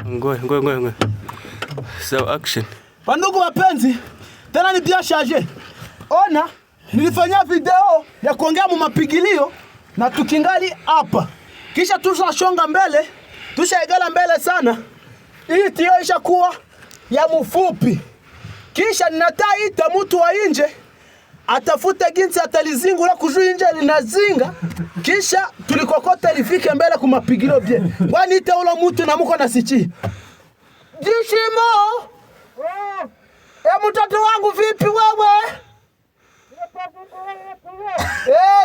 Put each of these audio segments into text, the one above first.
Ngoja. So action. Bandugu wapenzi, tena ni bien chargé. Ona, nilifanya video ya kuongea mu mapigilio na tukingali hapa. Kisha tushashonga mbele, tushaegala mbele sana. Hii tio ishakuwa ya mfupi. Kisha ninataita mtu wa nje atafute ginsi atalizingula kujua nje linazinga. Kisha tulikokota lifike mbele ku mapigilio bie. Kwani ite ule mtu na muko na sichi. Jishimo! Mtoto wangu vipi wewe?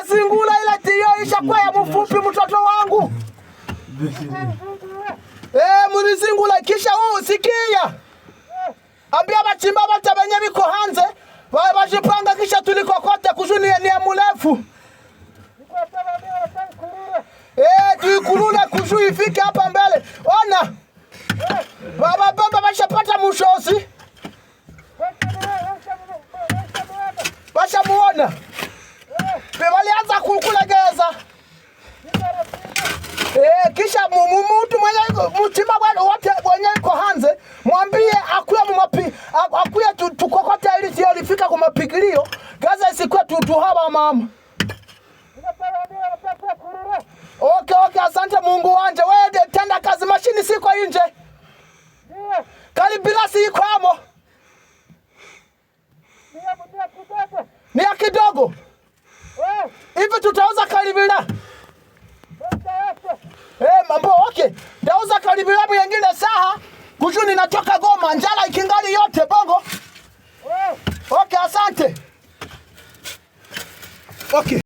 Zingula ila tiyo ishakuwa ya mfupi mtoto wangu. Mulizingula kisha sikia. Ambia bachimba batabenye biko hanze. Bajipanga kisha tulikokote kujuni ni murefu. Tuikulule kujui ifike hapa mbele. Ona. Baba bashapata mushosi. Basha muona. Walianza kukulegeza. Kisha mtu mwenye mtima wote mwenye iko hanze, mwambie akuya akuya tukokote ili sio lifika kwa mapigilio. Gaza isikuwa tutuhaba mama. Okay, asante Mungu wanje. Wewe tenda kazi, mashini siko nje. Kalibila siko hamo. Ni ya kidogo. Hivi tutauza kalibila. Mambo okay. Ndauza kalibila mwingine saha. Kujuni natoka Goma, njala ikingali yote bongo. Okay, asante. Okay.